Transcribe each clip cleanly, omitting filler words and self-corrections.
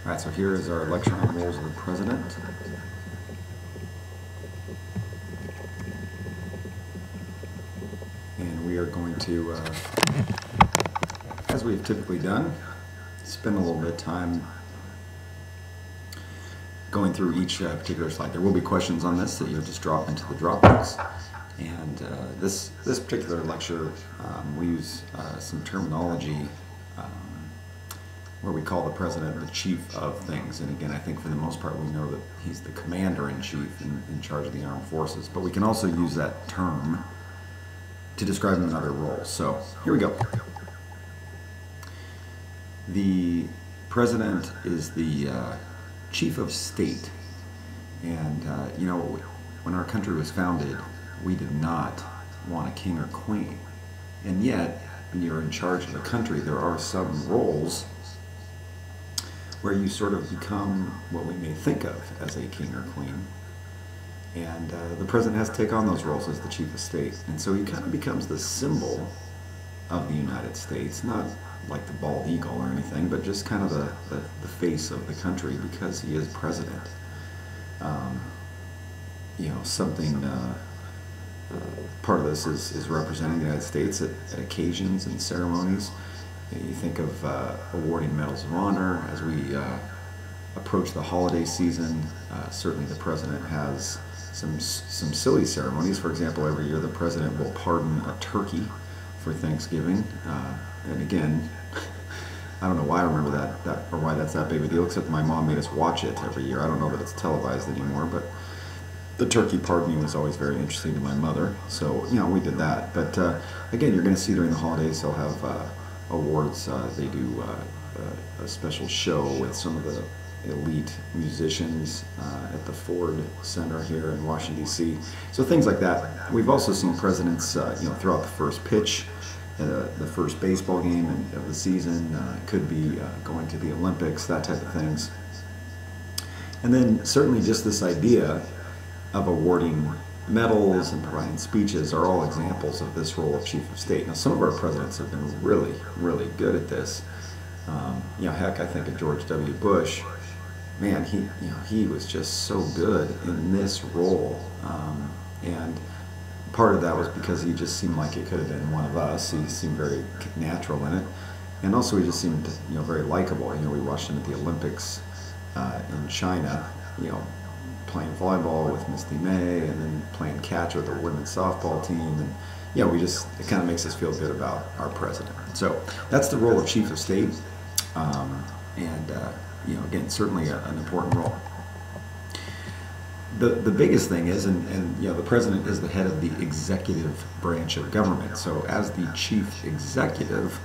All right, so here is our lecture on roles of the president. And we are going to, as we've typically done, spend a little bit of time going through each particular slide. There will be questions on this that you'll just drop into the Dropbox. And this particular lecture, we use some terminology where we call the president the chief of things. And again, I think for the most part we know that he's the commander-in-chief in charge of the armed forces. But we can also use that term to describe him in other roles. So here we go. The president is the chief of state. And you know, when our country was founded, we did not want a king or queen. And yet, when you're in charge of the country, there are some roles where you sort of become what we may think of as a king or queen. And the president has to take on those roles as the chief of state. And so he kind of becomes the symbol of the United States, not like the bald eagle or anything, but just kind of the face of the country because he is president. You know, something, part of this is representing the United States at occasions and ceremonies. You think of awarding medals of honor as we approach the holiday season. Certainly the president has some silly ceremonies. For example, every year the president will pardon a turkey for Thanksgiving. And again, I don't know why I remember that or why that's that big of a deal, except my mom made us watch it every year. I don't know that it's televised anymore, but the turkey pardoning was always very interesting to my mother. So, you know, we did that. But again, you're going to see during the holidays they'll have awards. They do a special show with some of the elite musicians at the Ford Center here in Washington, D.C. So things like that. We've also seen presidents, you know, throughout the first pitch, the first baseball game of the season, could be going to the Olympics, that type of things. And then certainly just this idea of awarding medals and providing speeches are all examples of this role of chief of state. Now, some of our presidents have been really, really good at this. You know, heck, I think of George W. Bush. Man, he was just so good in this role, and part of that was because he just seemed like it could have been one of us. He seemed very natural in it, and also he just seemed, you know, very likable. You know, we watched him at the Olympics in China, you know, playing volleyball with Misty May, and then playing catch with the women's softball team, and you know, it kind of makes us feel good about our president. So that's the role of chief of state, and you know, again, certainly an important role. The biggest thing is, and you know, the president is the head of the executive branch of government. So as the chief executive,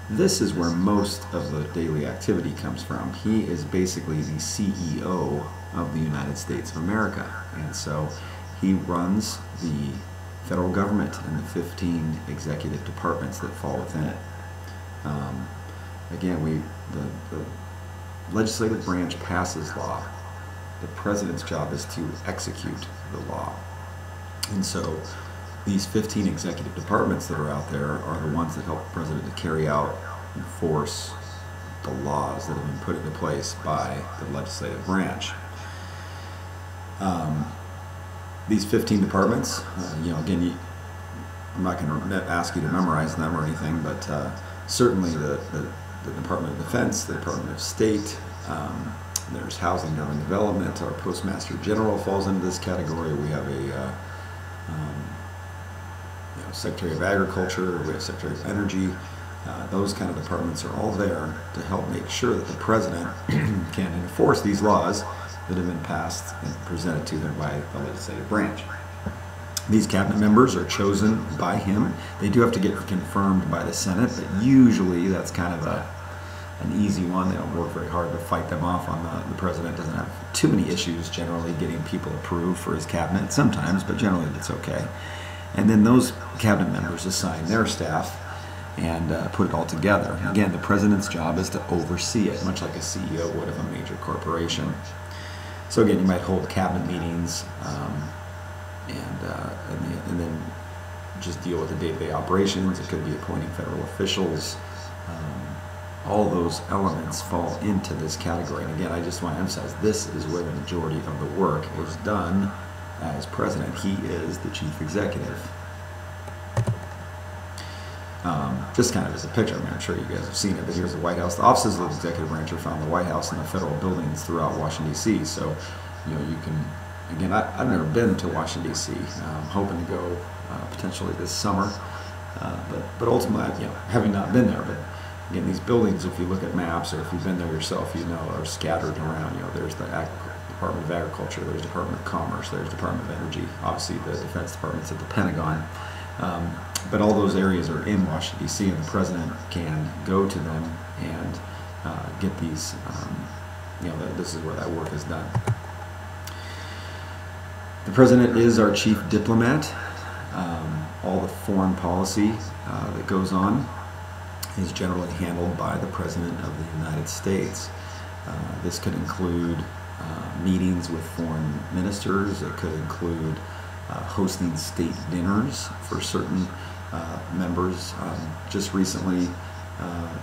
this is where most of the daily activity comes from. He is basically the CEO of the United States of America. And so he runs the federal government and the 15 executive departments that fall within it. Again, the legislative branch passes law. The president's job is to execute the law. And so these 15 executive departments that are out there are the ones that help the president to carry out, enforce the laws that have been put into place by the legislative branch. These 15 departments, you know, again, I'm not going to ask you to memorize them or anything, but certainly the Department of Defense, the Department of State, there's Housing and Urban Development. Our Postmaster General falls into this category. We have a you know, Secretary of Agriculture, we have Secretary of Energy. Those kind of departments are all there to help make sure that the president can enforce these laws that have been passed and presented to him by the legislative branch. These cabinet members are chosen by him. They do have to get confirmed by the Senate, but usually that's kind of an easy one. They don't work very hard to fight them off on the president doesn't have too many issues generally getting people approved for his cabinet, sometimes, but generally it's okay. And then those cabinet members assign their staff and put it all together. Again, the president's job is to oversee it, much like a CEO would of a major corporation. So again, you might hold cabinet meetings and then just deal with the day-to-day operations. It could be appointing federal officials, all those elements fall into this category. And again, I just want to emphasize, this is where the majority of the work is done as president. He is the chief executive. Just kind of as a picture, I mean, I'm sure you guys have seen it, but here's the White House. The offices of the executive branch are found in the White House and the federal buildings throughout Washington, D.C. So, you know, you can, again, I've never been to Washington, D.C. I'm hoping to go potentially this summer, but ultimately, you know, having not been there, but again, these buildings, if you look at maps or if you've been there yourself, you know, are scattered around. You know, there's the Department of Agriculture, there's Department of Commerce, there's Department of Energy, obviously the Defense Department's at the Pentagon. But all those areas are in Washington, D.C., and the president can go to them and get these, you know, this is where that work is done. The president is our chief diplomat. All the foreign policy that goes on is generally handled by the President of the United States. This could include meetings with foreign ministers. It could include hosting state dinners for certain members. Just recently,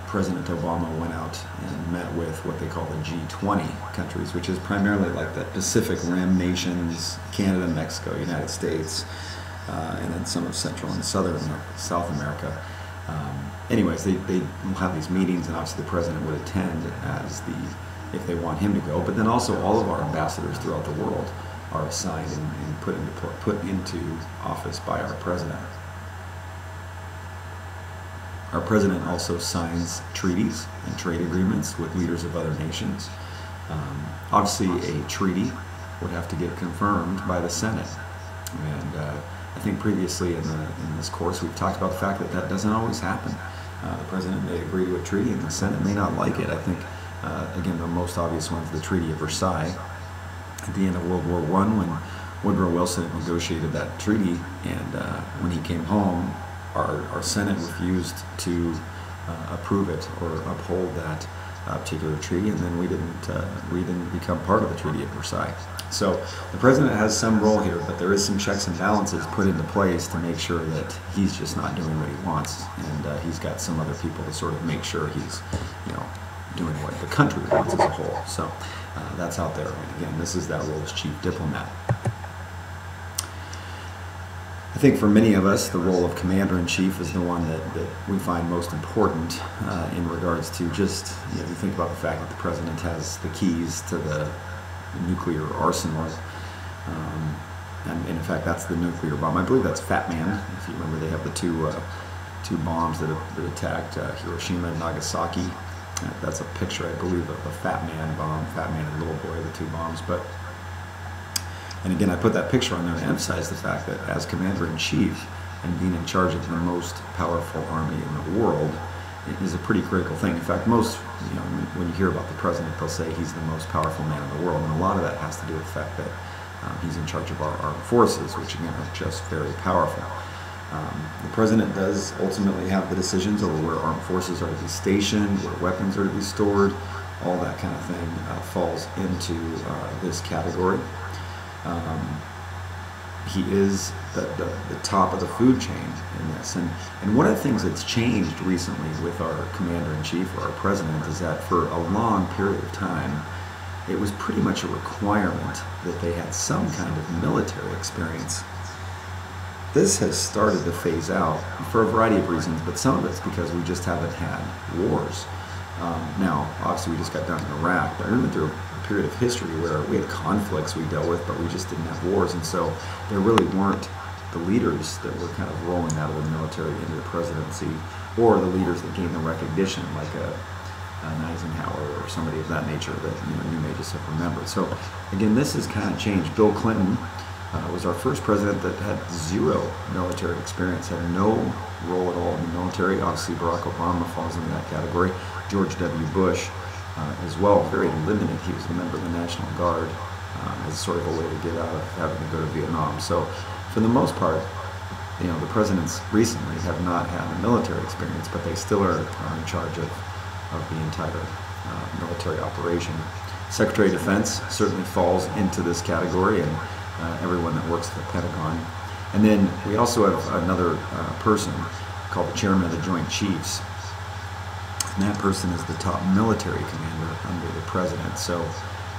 President Obama went out and met with what they call the G20 countries, which is primarily like the Pacific Rim nations, Canada, Mexico, United States, and then some of Central and South America. Anyways, they will have these meetings, and obviously the president would attend as if they want him to go. But then also all of our ambassadors throughout the world are assigned and put into office by our president. Our president also signs treaties and trade agreements with leaders of other nations. Obviously, a treaty would have to get confirmed by the Senate, and I think previously in this course we've talked about the fact that that doesn't always happen. The president may agree to a treaty and the Senate may not like it. I think, again, the most obvious one is the Treaty of Versailles. At the end of World War I, when Woodrow Wilson negotiated that treaty, and when he came home, our Senate refused to approve it or uphold that particular treaty, and then we didn't become part of the Treaty of Versailles. So the president has some role here, but there is some checks and balances put into place to make sure that he's just not doing what he wants, and he's got some other people to sort of make sure he's, you know, doing what the country wants as a whole. So that's out there. And again, this is that role as chief diplomat. I think for many of us, the role of commander-in-chief is the one that we find most important in regards to just, you know, you think about the fact that the president has the keys to the nuclear arsenal, and in fact that's the nuclear bomb. I believe that's Fat Man. If you remember, they have the two bombs that attacked Hiroshima and Nagasaki. That's a picture, I believe, of the Fat Man bomb. Fat Man and Little Boy, the two bombs. And again, I put that picture on there to emphasize the fact that as commander-in-chief and being in charge of the most powerful army in the world, it is a pretty critical thing. In fact, most, you know, when you hear about the president, they'll say he's the most powerful man in the world, and a lot of that has to do with the fact that he's in charge of our armed forces, which again are just very powerful. The president does ultimately have the decisions over where armed forces are to be stationed, where weapons are to be stored. All that kind of thing falls into this category. He is the top of the food chain in this. And one of the things that's changed recently with our commander-in-chief or our president is that for a long period of time, it was pretty much a requirement that they had some kind of military experience. This has started to phase out for a variety of reasons, but some of it's because we just haven't had wars. Now, obviously we just got done in Iraq, but we went through a period of history where we had conflicts we dealt with, but we just didn't have wars, and so there really weren't the leaders that were kind of rolling out of the military into the presidency, or the leaders that gained the recognition, like an Eisenhower or somebody of that nature that you may just have remembered. So again, this has kind of changed. Bill Clinton was our first president that had zero military experience, had no role at all in the military. Obviously, Barack Obama falls into that category. George W. Bush as well, very limited. He was a member of the National Guard as sort of a way to get out of having to go to Vietnam. So for the most part, the presidents recently have not had a military experience, but they still are in charge of the entire military operation. Secretary of Defense certainly falls into this category, and everyone that works at the Pentagon. And then we also have another person called the Chairman of the Joint Chiefs. And that person is the top military commander under the president. So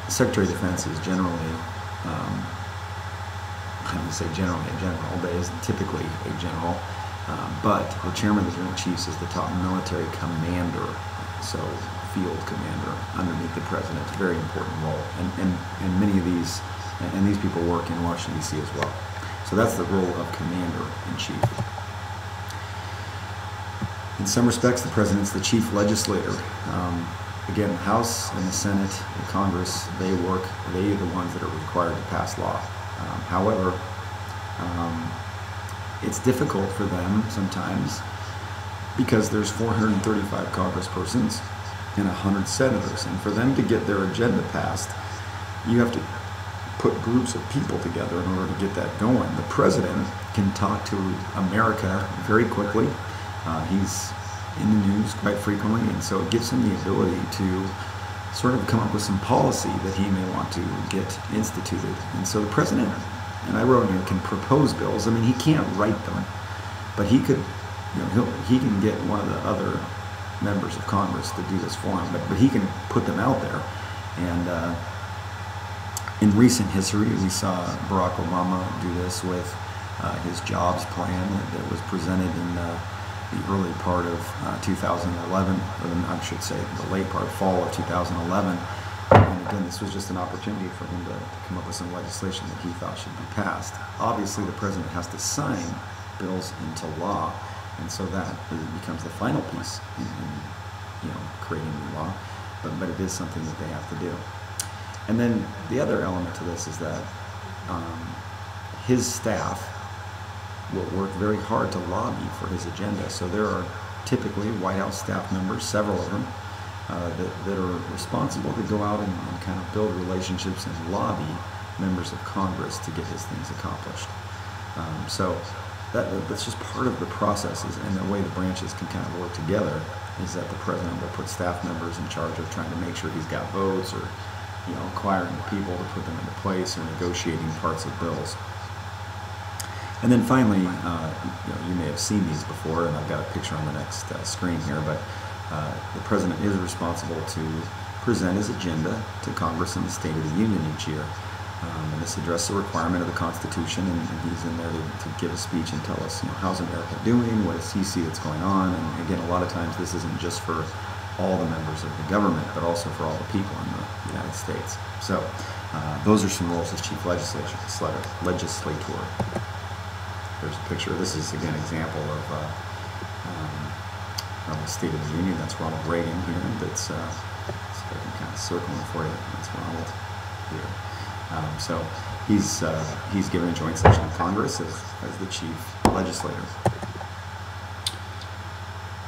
the Secretary of Defense is generally, I would say generally a general, but is typically a general. But the chairman of the Joint Chiefs is the top military commander, so field commander underneath the president. It's a very important role. And many of these, and these people work in Washington, D.C. as well. So that's the role of commander-in-chief. In some respects, the president's the chief legislator. Again, the House and the Senate and Congress, they are the ones that are required to pass law. However, it's difficult for them sometimes because there's 435 congresspersons and 100 senators, and for them to get their agenda passed, you have to put groups of people together in order to get that going. The president can talk to America very quickly. He's in the news quite frequently, and so it gives him the ability to sort of come up with some policy that he may want to get instituted. And so the president, and I wrote here, can propose bills. I mean, he can't write them, but he could, he can get one of the other members of Congress to do this for him, but he can put them out there. And in recent history, we saw Barack Obama do this with his jobs plan that was presented in the early part of 2011, or I should say the late part, fall of 2011. And again, this was just an opportunity for him to come up with some legislation that he thought should be passed. Obviously, the president has to sign bills into law, and so that becomes the final piece in creating new law. But it is something that they have to do. And then the other element to this is that his staff will work very hard to lobby for his agenda. So there are typically White House staff members, several of them, that are responsible to go out and kind of build relationships and lobby members of Congress to get his things accomplished. So that's just part of the processes, and the way the branches can kind of work together is that the president will put staff members in charge of trying to make sure he's got votes, or acquiring people to put them into place, or negotiating parts of bills. And then finally, you may have seen these before, and I've got a picture on the next screen here, but the president is responsible to present his agenda to Congress in the State of the Union each year. And this addresses the requirement of the Constitution, and he's in there to give a speech and tell us, how's America doing, what does he see that's going on. And again, a lot of times this isn't just for all the members of the government, but also for all the people in the United States. So those are some roles as chief legislator. There's a picture. This is, again, an example of the State of the Union. That's Ronald Reagan here. That's, see if I can kind of circle it for you. That's Ronald here. So he's given a joint session of Congress as the chief legislator.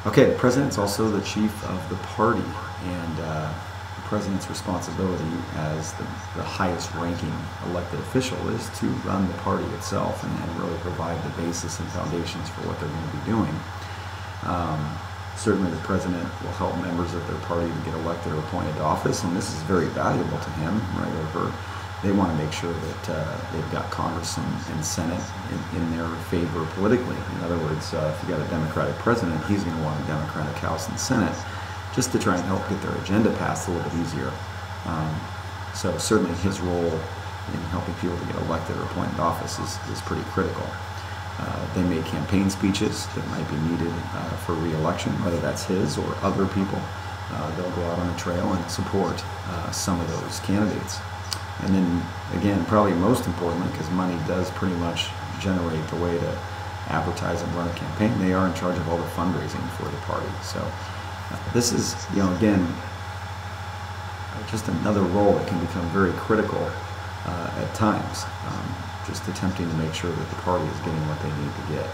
Okay, the president's also the chief of the party, and the president's responsibility as the highest ranking elected official is to run the party itself and really provide the basis and foundations for what they're going to be doing. Certainly the president will help members of their party to get elected or appointed to office, and this is very valuable to him, right? They want to make sure that they've got Congress and Senate in their favor politically. In other words, if you've got a Democratic president, he's going to want a Democratic House and Senate, just to try and help get their agenda passed a little bit easier. So certainly his role in helping people to get elected or appointed to office is pretty critical. They make campaign speeches that might be needed for re-election, whether that's his or other people. They'll go out on the trail and support some of those candidates. And then, again, probably most importantly, because money does pretty much generate the way to advertise and run a campaign, they are in charge of all the fundraising for the party. So this is, again, just another role that can become very critical at times, just attempting to make sure that the party is getting what they need to get.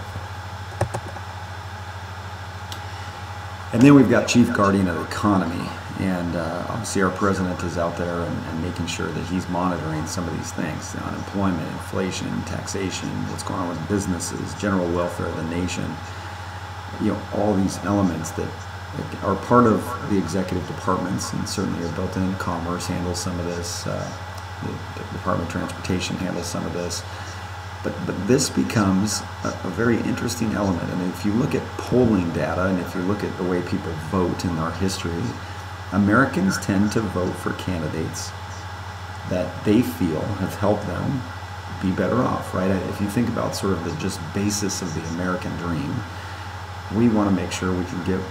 And then we've got Chief Guardian of the Economy, and obviously our president is out there and making sure that he's monitoring some of these things: the unemployment, inflation, taxation, what's going on with businesses, general welfare of the nation. All these elements that are part of the executive departments and certainly are built in. Commerce handles some of this. The Department of Transportation handles some of this. But this becomes a very interesting element. And if you look at polling data, and if you look at the way people vote in our history, Americans tend to vote for candidates that they feel have helped them be better off, right? If you think about sort of the just basis of the American dream, we want to make sure we can give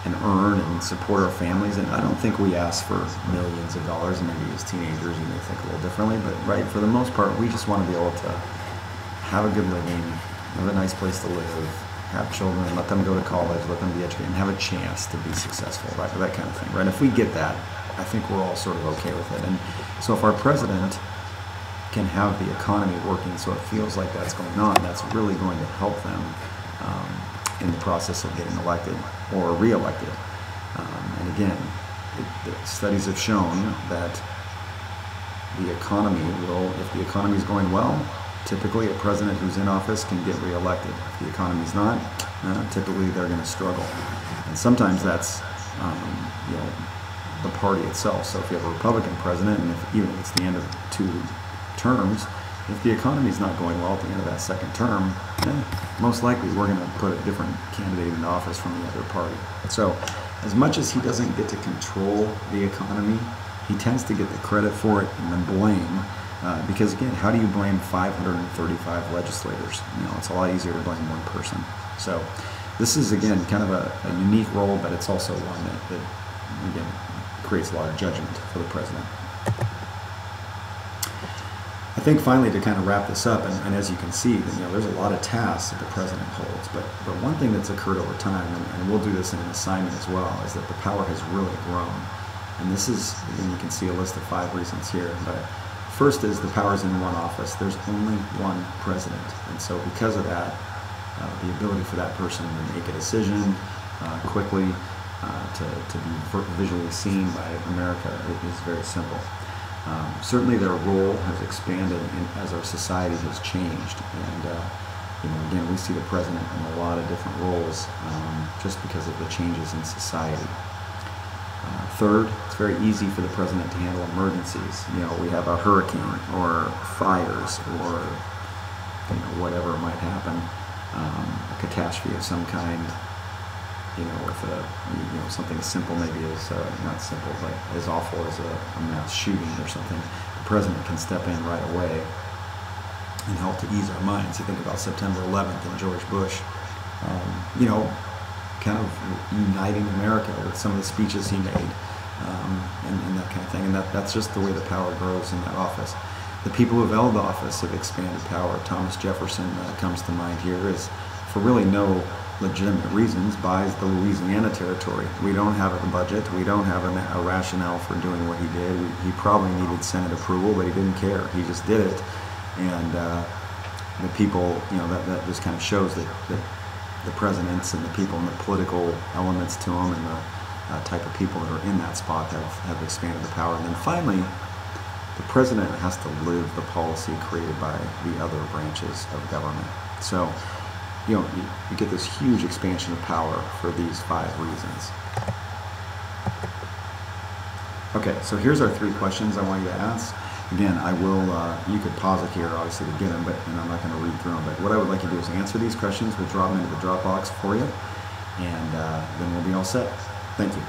and earn and support our families. And I don't think we ask for millions of dollars. And maybe as teenagers you may think a little differently, but right, for the most part, we just want to be able to have a good living, have a nice place to live, have children, let them go to college, let them be educated, and have a chance to be successful, right? That kind of thing, right? If we get that, I think we're all sort of okay with it. And so if our president can have the economy working so it feels like that's going on, that's really going to help them in the process of getting elected or re-elected. And again, the studies have shown that the economy will, if the economy is going well, typically a president who's in office can get re-elected. If the economy's not, typically they're going to struggle. And sometimes that's the party itself. So if you have a Republican president, and even if it's the end of 2 terms, if the economy's not going well at the end of that second term, most likely we're going to put a different candidate in office from the other party. So as much as he doesn't get to control the economy, he tends to get the credit for it and the blame. Because again, how do you blame 535 legislators? It's a lot easier to blame one person. So this is, again, kind of a unique role, but it's also one that again, creates a lot of judgment for the president. I think finally, to kind of wrap this up, and as you can see, there's a lot of tasks that the president holds, but one thing that's occurred over time, and we'll do this in an assignment as well, is that the power has really grown. And this is, again, you can see a list of 5 reasons here, but first is the power's in one office. There's only one president. And so because of that, the ability for that person to make a decision quickly, to be visually seen by America is very simple. Certainly their role has expanded as our society has changed. And again, we see the president in a lot of different roles just because of the changes in society. Third, it's very easy for the president to handle emergencies. We have a hurricane or fires or whatever might happen, a catastrophe of some kind. With something as simple maybe as not simple, but as awful as a mass shooting or something. The president can step in right away and help to ease our minds. You think about September 11th and George Bush, kind of uniting America with some of the speeches he made, and that kind of thing. And that's just the way the power grows in that office. The people who have held office have expanded power. Thomas Jefferson comes to mind here, is for really no legitimate reasons buys the Louisiana Territory. We don't have a budget. We don't have a rationale for doing what he did. He probably needed Senate approval, but he didn't care. He just did it. And the people, that just kind of shows that the presidents and the people and the political elements to them and the type of people that are in that spot have expanded the power. And then finally, the president has to live the policy created by the other branches of government. So, you get this huge expansion of power for these 5 reasons. Okay, so here's our 3 questions I want you to ask. Again, I will, you could pause it here, obviously, to get them, and I'm not going to read through them. But what I would like you to do is answer these questions. We'll drop them into the Dropbox for you, and then we'll be all set. Thank you.